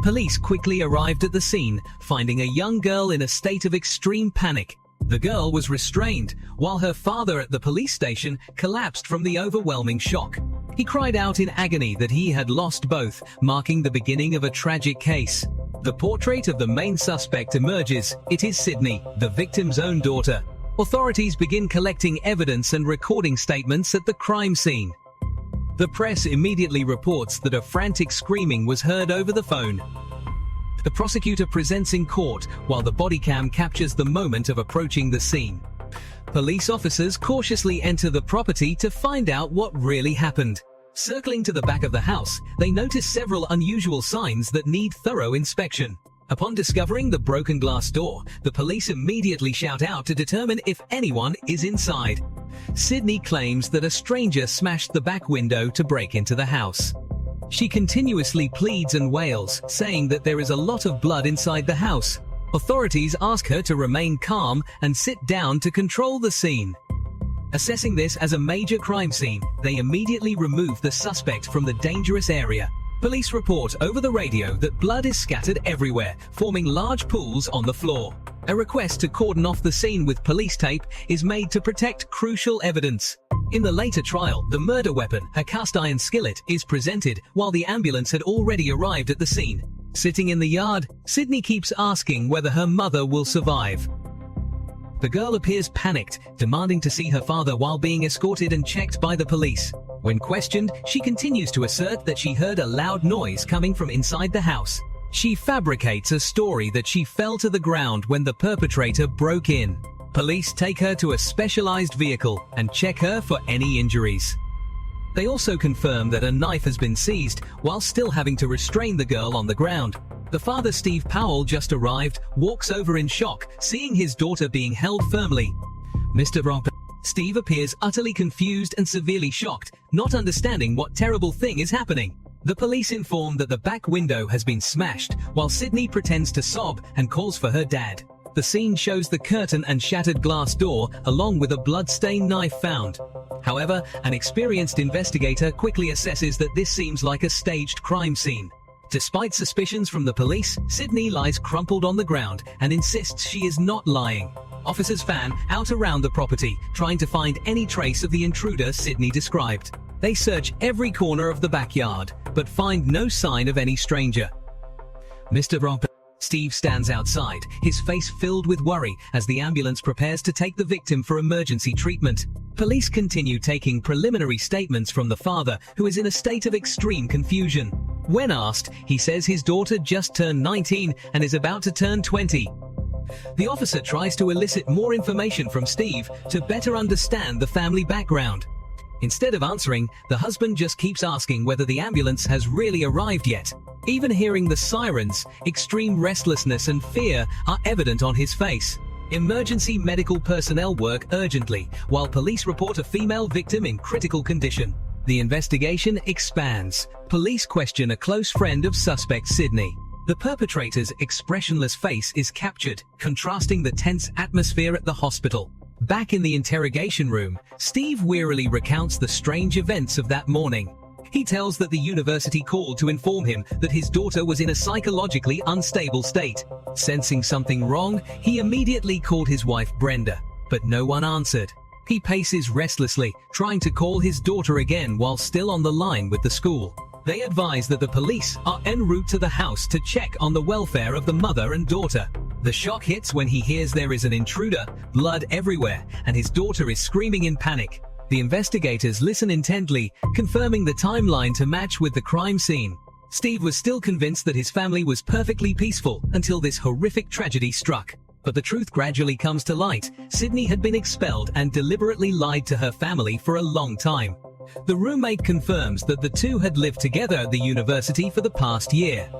Police quickly arrived at the scene, finding a young girl in a state of extreme panic. The girl was restrained, while her father at the police station collapsed from the overwhelming shock. He cried out in agony that he had lost both, marking the beginning of a tragic case. The portrait of the main suspect emerges. It is Sydney, the victim's own daughter. Authorities begin collecting evidence and recording statements at the crime scene. The press immediately reports that a frantic screaming was heard over the phone. The prosecutor presents in court, while the bodycam captures the moment of approaching the scene. Police officers cautiously enter the property to find out what really happened. Circling to the back of the house, they notice several unusual signs that need thorough inspection. Upon discovering the broken glass door, the police immediately shout out to determine if anyone is inside. Sydney claims that a stranger smashed the back window to break into the house. She continuously pleads and wails, saying that there is a lot of blood inside the house. Authorities ask her to remain calm and sit down to control the scene. Assessing this as a major crime scene, they immediately remove the suspect from the dangerous area. Police report over the radio that blood is scattered everywhere, forming large pools on the floor. A request to cordon off the scene with police tape is made to protect crucial evidence. In the later trial, the murder weapon, a cast-iron skillet, is presented, while the ambulance had already arrived at the scene. Sitting in the yard, Sydney keeps asking whether her mother will survive. The girl appears panicked, demanding to see her father while being escorted and checked by the police. When questioned, she continues to assert that she heard a loud noise coming from inside the house. She fabricates a story that she fell to the ground when the perpetrator broke in. Police take her to a specialized vehicle and check her for any injuries. They also confirm that a knife has been seized, while still having to restrain the girl on the ground. The father, Steve Powell, just arrived, walks over in shock, seeing his daughter being held firmly. Mr. Romp. Steve appears utterly confused and severely shocked, not understanding what terrible thing is happening. The police inform that the back window has been smashed, while Sydney pretends to sob and calls for her dad. The scene shows the curtain and shattered glass door, along with a blood-stained knife found. However, an experienced investigator quickly assesses that this seems like a staged crime scene. Despite suspicions from the police, Sydney lies crumpled on the ground and insists she is not lying. Officers fan out around the property, trying to find any trace of the intruder Sydney described. They search every corner of the backyard, but find no sign of any stranger. Mr. Romp. Steve stands outside, his face filled with worry as the ambulance prepares to take the victim for emergency treatment. Police continue taking preliminary statements from the father, who is in a state of extreme confusion. When asked, he says his daughter just turned 19 and is about to turn 20. The officer tries to elicit more information from Steve to better understand the family background. Instead of answering, the husband just keeps asking whether the ambulance has really arrived yet. Even hearing the sirens, extreme restlessness and fear are evident on his face. Emergency medical personnel work urgently, while police report a female victim in critical condition. The investigation expands. Police question a close friend of suspect Sydney. The perpetrator's expressionless face is captured, contrasting the tense atmosphere at the hospital. Back in the interrogation room, Steve wearily recounts the strange events of that morning. He tells that the university called to inform him that his daughter was in a psychologically unstable state. Sensing something wrong, he immediately called his wife Brenda, but no one answered. He paces restlessly, trying to call his daughter again while still on the line with the school. They advise that the police are en route to the house to check on the welfare of the mother and daughter. The shock hits when he hears there is an intruder, blood everywhere, and his daughter is screaming in panic. The investigators listen intently, confirming the timeline to match with the crime scene. Steve was still convinced that his family was perfectly peaceful until this horrific tragedy struck. But the truth gradually comes to light. Sydney had been expelled and deliberately lied to her family for a long time. The roommate confirms that the two had lived together at the university for the past year.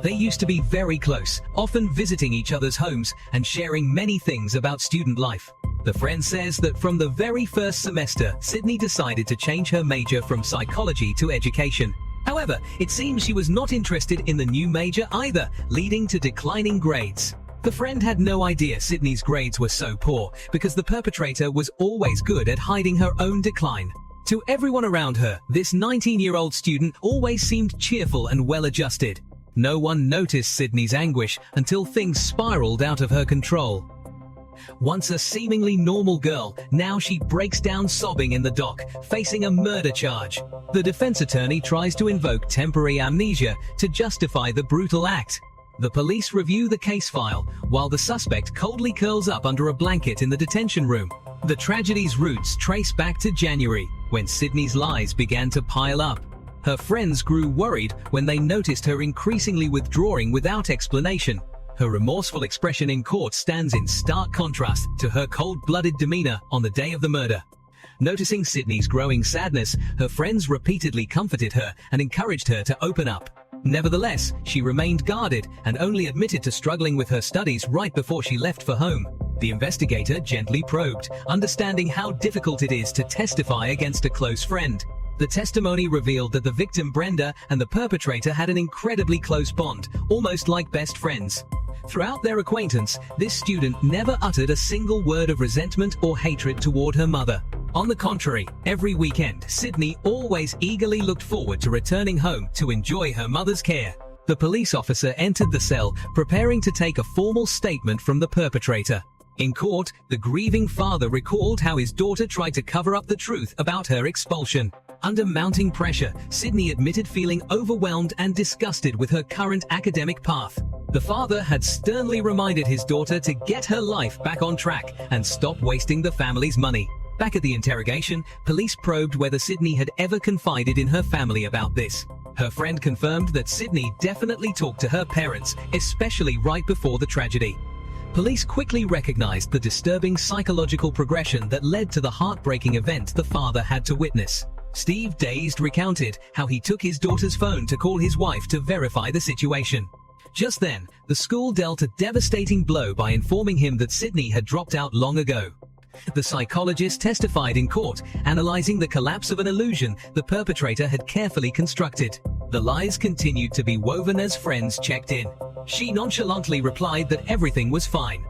They used to be very close, often visiting each other's homes and sharing many things about student life. The friend says that from the very first semester, Sydney decided to change her major from psychology to education. However, it seems she was not interested in the new major either, leading to declining grades. The friend had no idea Sydney's grades were so poor because the perpetrator was always good at hiding her own decline. To everyone around her, this 19-year-old student always seemed cheerful and well-adjusted. No one noticed Sydney's anguish until things spiraled out of her control. Once a seemingly normal girl, now she breaks down sobbing in the dock, facing a murder charge. The defense attorney tries to invoke temporary amnesia to justify the brutal act. The police review the case file, while the suspect coldly curls up under a blanket in the detention room. The tragedy's roots trace back to January, when Sydney's lies began to pile up. Her friends grew worried when they noticed her increasingly withdrawing without explanation. Her remorseful expression in court stands in stark contrast to her cold-blooded demeanor on the day of the murder. Noticing Sydney's growing sadness, her friends repeatedly comforted her and encouraged her to open up. Nevertheless, she remained guarded and only admitted to struggling with her studies right before she left for home. The investigator gently probed, understanding how difficult it is to testify against a close friend. The testimony revealed that the victim Brenda and the perpetrator had an incredibly close bond, almost like best friends. Throughout their acquaintance, this student never uttered a single word of resentment or hatred toward her mother. On the contrary, every weekend, Sydney always eagerly looked forward to returning home to enjoy her mother's care. The police officer entered the cell, preparing to take a formal statement from the perpetrator. In court, the grieving father recalled how his daughter tried to cover up the truth about her expulsion. Under mounting pressure, Sydney admitted feeling overwhelmed and disgusted with her current academic path. The father had sternly reminded his daughter to get her life back on track and stop wasting the family's money. Back at the interrogation, police probed whether Sydney had ever confided in her family about this. Her friend confirmed that Sydney definitely talked to her parents, especially right before the tragedy. Police quickly recognized the disturbing psychological progression that led to the heartbreaking event the father had to witness. Steve, dazed, recounted how he took his daughter's phone to call his wife to verify the situation. Just then, the school dealt a devastating blow by informing him that Sydney had dropped out long ago. The psychologist testified in court, analyzing the collapse of an illusion the perpetrator had carefully constructed. The lies continued to be woven as friends checked in. She nonchalantly replied that everything was fine.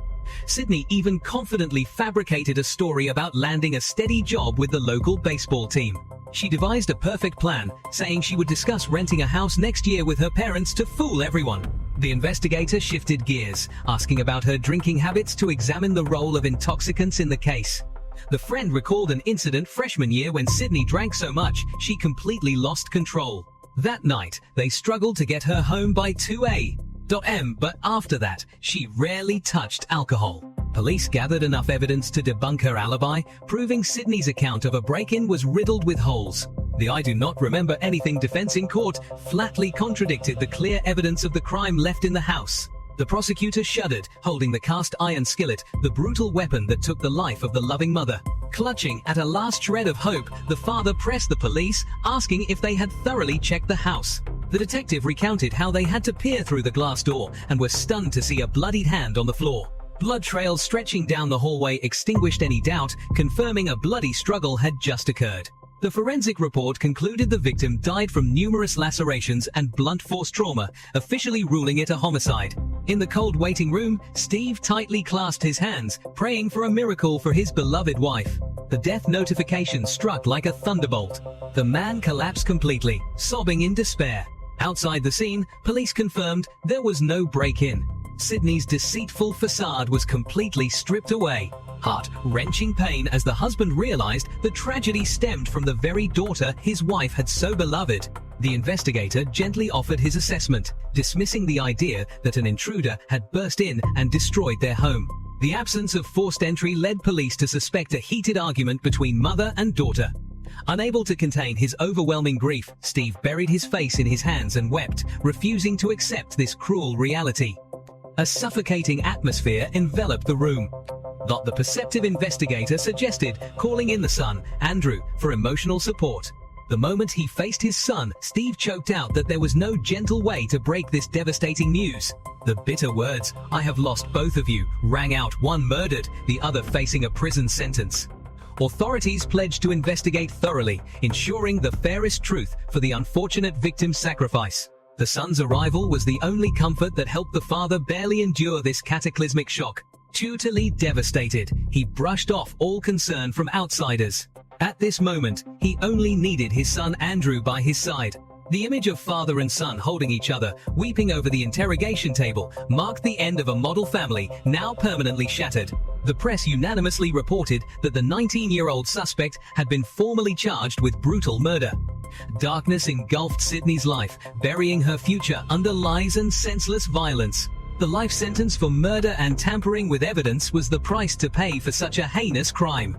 Sydney even confidently fabricated a story about landing a steady job with the local baseball team. She devised a perfect plan, saying she would discuss renting a house next year with her parents to fool everyone. The investigator shifted gears, asking about her drinking habits to examine the role of intoxicants in the case. The friend recalled an incident freshman year when Sydney drank so much she completely lost control. That night, they struggled to get her home by 2 a.m., but after that, she rarely touched alcohol. Police gathered enough evidence to debunk her alibi, proving Sydney's account of a break-in was riddled with holes. The "I do not remember anything" defense in court flatly contradicted the clear evidence of the crime left in the house. The prosecutor shuddered, holding the cast iron skillet, the brutal weapon that took the life of the loving mother. Clutching at a last shred of hope, the father pressed the police, asking if they had thoroughly checked the house. The detective recounted how they had to peer through the glass door and were stunned to see a bloodied hand on the floor. Blood trails stretching down the hallway extinguished any doubt, confirming a bloody struggle had just occurred. The forensic report concluded the victim died from numerous lacerations and blunt force trauma, officially ruling it a homicide. In the cold waiting room, Steve tightly clasped his hands, praying for a miracle for his beloved wife. The death notification struck like a thunderbolt. The man collapsed completely, sobbing in despair. Outside the scene, police confirmed there was no break-in. Sydney's deceitful facade was completely stripped away. Heart-wrenching pain as the husband realized the tragedy stemmed from the very daughter his wife had so beloved. The investigator gently offered his assessment, dismissing the idea that an intruder had burst in and destroyed their home. The absence of forced entry led police to suspect a heated argument between mother and daughter. Unable to contain his overwhelming grief, Steve buried his face in his hands and wept, refusing to accept this cruel reality. A suffocating atmosphere enveloped the room. The perceptive investigator suggested calling in the son, Andrew, for emotional support. The moment he faced his son, Steve choked out that there was no gentle way to break this devastating news. The bitter words, "I have lost both of you," rang out, one murdered, the other facing a prison sentence. Authorities pledged to investigate thoroughly, ensuring the fairest truth for the unfortunate victim's sacrifice. The son's arrival was the only comfort that helped the father barely endure this cataclysmic shock. Utterly devastated, he brushed off all concern from outsiders. At this moment, he only needed his son Andrew by his side. The image of father and son holding each other, weeping over the interrogation table, marked the end of a model family, now permanently shattered. The press unanimously reported that the 19-year-old suspect had been formally charged with brutal murder. Darkness engulfed Sydney's life, burying her future under lies and senseless violence. The life sentence for murder and tampering with evidence was the price to pay for such a heinous crime.